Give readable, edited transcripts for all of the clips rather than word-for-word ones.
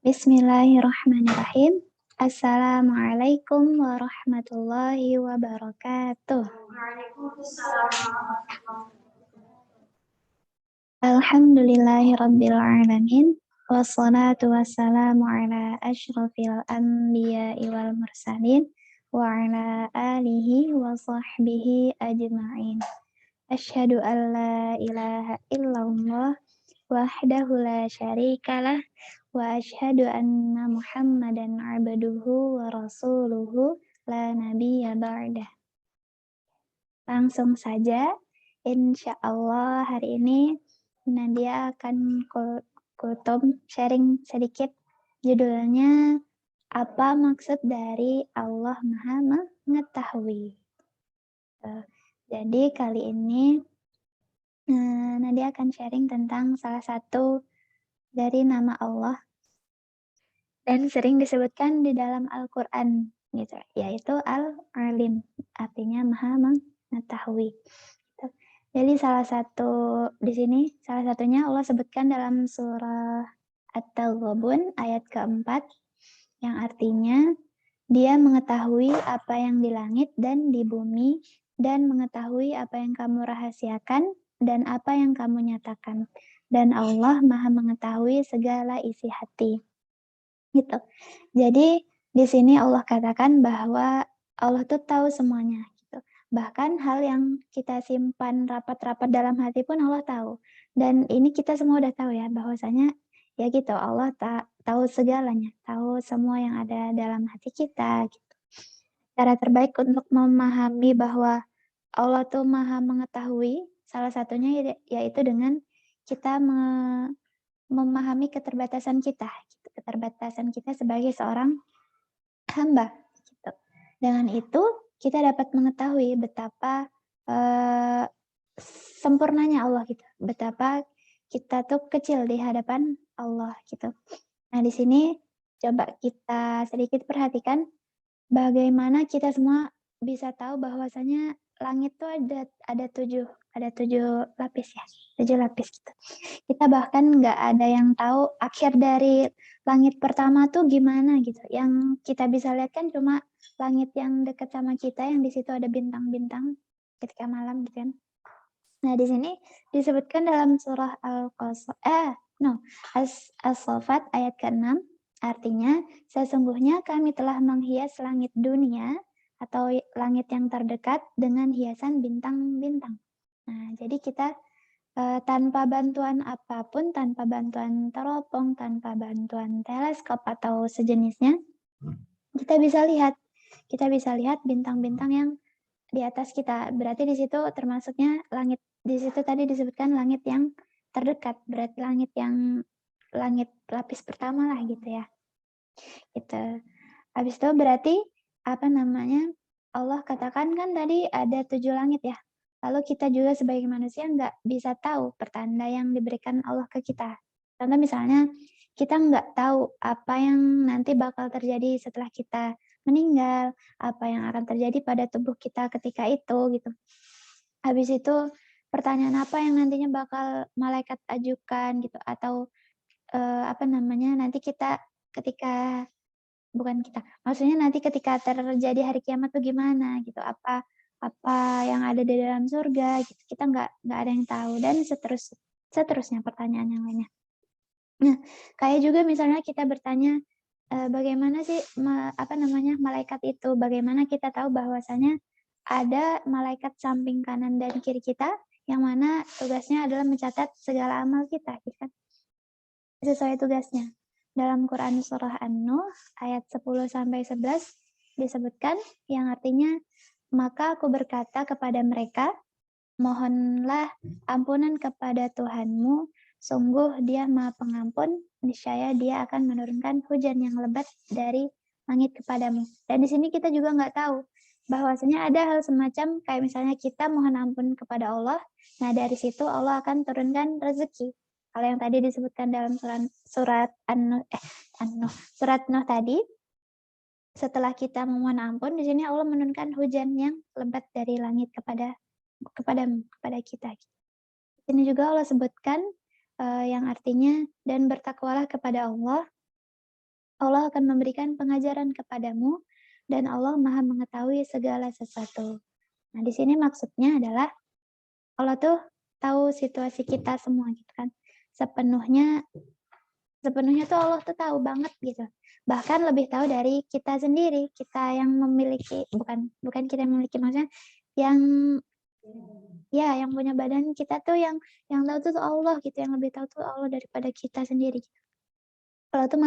Bismillahirrahmanirrahim. Assalamualaikum warahmatullahi wabarakatuh. Alhamdulillahirabbil alamin. Wassalatu wassalamu ala asyrafil anbiya'i wal mursalin wa ala alihi wa sahbihi ajma'in. Asyhadu an la ilaha illallah wahdahu la syarikalah wa asyhadu anna Muhammadan abduhu wa rasuluhu la nabiyya ba'dah. Langsung saja, insya Allah hari ini Nadia akan kultum sharing sedikit, judulnya apa maksud dari Allah Maha Mengetahui. Jadi kali ini Nadia akan sharing tentang salah satu dari nama Allah dan sering disebutkan di dalam Al-Quran gitu, yaitu Al-Alim, artinya Maha Mengetahui. Jadi salah satunya Allah sebutkan dalam surah At-Taghabun ayat keempat, yang artinya Dia mengetahui apa yang di langit dan di bumi, dan mengetahui apa yang kamu rahasiakan dan apa yang kamu nyatakan. Dan Allah Maha mengetahui segala isi hati. Gitu. Jadi di sini Allah katakan bahwa Allah tuh tahu semuanya. Gitu. Bahkan hal yang kita simpan rapat-rapat dalam hati pun Allah tahu. Dan ini kita semua udah tahu ya, bahwasanya ya gitu, Allah tahu segalanya, tahu semua yang ada dalam hati kita. Gitu. Cara terbaik untuk memahami bahwa Allah tuh Maha mengetahui, salah satunya yaitu dengan kita memahami keterbatasan kita, gitu. Keterbatasan kita sebagai seorang hamba. Gitu. Dengan itu kita dapat mengetahui betapa sempurnanya Allah, gitu. Betapa kita tuh kecil di hadapan Allah, gitu. Nah di sini coba kita sedikit perhatikan bagaimana kita semua bisa tahu bahwasanya langit tuh ada tujuh lapis ya, 7 lapis gitu. Kita bahkan nggak ada yang tahu akhir dari langit pertama tuh gimana gitu. Yang kita bisa lihat kan cuma langit yang dekat sama kita, yang di situ ada bintang-bintang ketika malam gitu kan. Nah di sini disebutkan dalam surah As-Saffat ayat ke-6, artinya sesungguhnya kami telah menghias langit dunia atau langit yang terdekat dengan hiasan bintang-bintang. Nah jadi kita tanpa bantuan apapun, tanpa bantuan teropong, tanpa bantuan teleskop atau sejenisnya, kita bisa lihat bintang-bintang yang di atas kita. Berarti di situ termasuknya langit. Di situ tadi disebutkan langit yang terdekat, berarti langit lapis pertama lah gitu ya. Gitu. Habis itu berarti Allah katakan kan tadi ada 7 langit ya. Lalu kita juga sebagai manusia nggak bisa tahu pertanda yang diberikan Allah ke kita. Contoh misalnya kita nggak tahu apa yang nanti bakal terjadi setelah kita meninggal, apa yang akan terjadi pada tubuh kita ketika itu gitu. Habis itu pertanyaan apa yang nantinya bakal malaikat ajukan gitu, atau nanti maksudnya nanti ketika terjadi hari kiamat tuh gimana gitu, apa yang ada di dalam surga gitu, kita nggak ada yang tahu, dan seterusnya pertanyaan yang lainnya. Nah kayak juga misalnya kita bertanya bagaimana sih malaikat itu, bagaimana kita tahu bahwasanya ada malaikat samping kanan dan kiri kita yang mana tugasnya adalah mencatat segala amal kita gitu kan, sesuai tugasnya. Dalam Quran surah An-Nuh ayat 10-11 disebutkan yang artinya, maka aku berkata kepada mereka, mohonlah ampunan kepada Tuhanmu, sungguh Dia Maha Pengampun, niscaya Dia akan menurunkan hujan yang lebat dari langit kepadamu. Dan di sini kita juga nggak tahu bahwasanya ada hal semacam kayak misalnya kita mohon ampun kepada Allah, nah dari situ Allah akan turunkan rezeki. Kalau yang tadi disebutkan dalam surat Nuh tadi, setelah kita memohon ampun, di sini Allah menurunkan hujan yang lebat dari langit kepada kita. Ini juga Allah sebutkan yang artinya, "Dan bertakwalah kepada Allah, Allah akan memberikan pengajaran kepadamu, dan Allah Maha mengetahui segala sesuatu." Nah, di sini maksudnya adalah Allah tuh tahu situasi kita semua gitu kan. Sepenuhnya sepenuhnya tuh Allah tuh tahu banget gitu. Bahkan lebih tahu dari kita sendiri, kita yang memiliki bukan bukan kita yang memiliki, maksudnya yang ya yang punya badan kita tuh yang tahu tuh Allah gitu, yang lebih tahu tuh Allah daripada kita sendiri. Allah tuh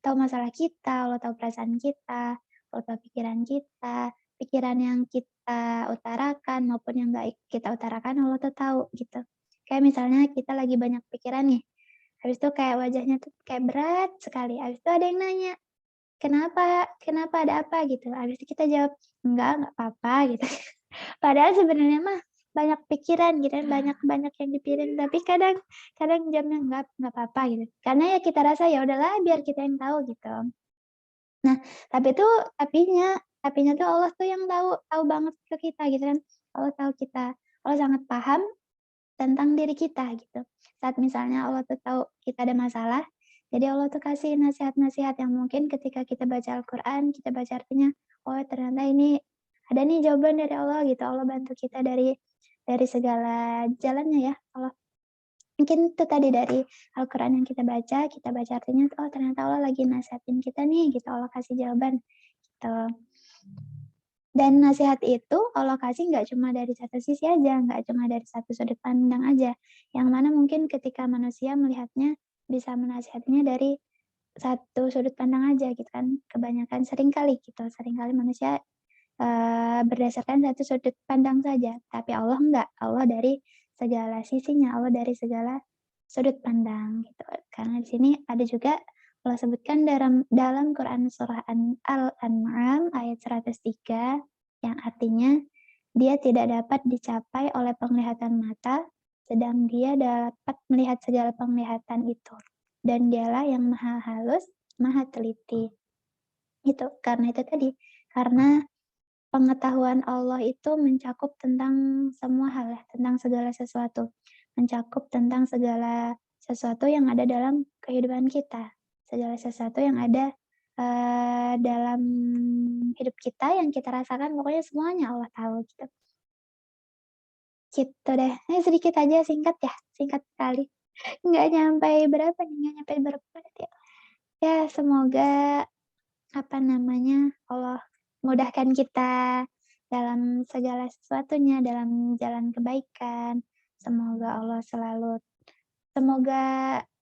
tahu masalah kita, Allah tahu perasaan kita, Allah tahu pikiran kita, pikiran yang kita utarakan maupun yang nggak kita utarakan Allah tuh tahu gitu. Kayak misalnya kita lagi banyak pikiran nih, habis itu kayak wajahnya tuh kayak berat sekali, habis itu ada yang nanya, "Kenapa? Kenapa, ada apa?" Gitu, habis itu kita jawab, nggak apa-apa," gitu. Padahal sebenarnya mah banyak pikiran gitu kan, banyak banyak yang dipikirin, tapi kadang kadang jamnya nggak apa-apa gitu. Karena ya kita rasa, ya udahlah biar kita yang tahu gitu. Nah, tapi tuh tapinya tuh Allah tuh yang tahu tahu banget ke kita gitu kan. Allah tahu kita, Allah sangat paham tentang diri kita gitu. Saat misalnya Allah tuh tahu kita ada masalah, jadi Allah tuh kasih nasihat-nasihat yang mungkin ketika kita baca Al-Quran, kita baca artinya, oh ternyata ini ada nih jawaban dari Allah gitu. Allah bantu kita dari segala jalannya ya Allah. Mungkin itu tadi dari Al-Quran yang kita baca artinya, oh ternyata Allah lagi nasihatin kita nih gitu, Allah kasih jawaban gitu. Dan nasihat itu Allah kasih nggak cuma dari satu sisi aja, nggak cuma dari satu sudut pandang aja, yang mana mungkin ketika manusia melihatnya bisa menasihatinya dari satu sudut pandang aja gitu kan, kebanyakan seringkali manusia, berdasarkan satu sudut pandang saja, tapi Allah enggak, Allah dari segala sisinya, Allah dari segala sudut pandang gitu. Karena di sini ada juga Allah sebutkan dalam Quran surah Al-An'am ayat 103 yang artinya, "Dia tidak dapat dicapai oleh penglihatan mata, sedang Dia dapat melihat segala penglihatan itu, dan Dialah yang Maha Halus, Maha Teliti." Itu, karena itu tadi, karena pengetahuan Allah itu mencakup tentang semua hal ya, tentang segala sesuatu. Mencakup tentang segala sesuatu yang ada dalam kehidupan kita. Segala sesuatu yang ada, dalam hidup kita, yang kita rasakan, pokoknya semuanya Allah tahu gitu. Gitu deh. Ini sedikit aja, singkat ya, singkat sekali. Nggak nyampe berapa nih, nggak nyampe berapa menit ya. Ya semoga apa namanya, Allah mudahkan kita dalam segala sesuatunya, dalam jalan kebaikan. Semoga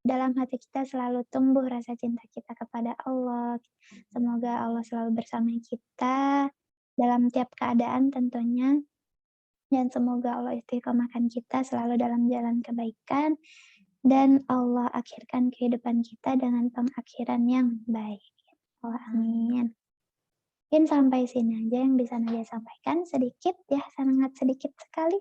dalam hati kita selalu tumbuh rasa cinta kita kepada Allah. Semoga Allah selalu bersama kita dalam tiap keadaan tentunya, dan semoga Allah istiqomahkan kita selalu dalam jalan kebaikan, dan Allah akhirkan kehidupan kita dengan pengakhiran yang baik. Oh, amin. Mungkin sampai sini aja yang bisa Nadia sampaikan, sedikit ya, sangat sedikit sekali.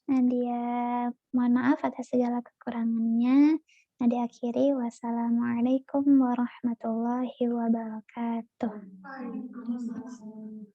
Nadia mohon maaf atas segala kekurangannya. Nadia akhiri, wassalamualaikum warahmatullahi wabarakatuh. Waalaikumsalam.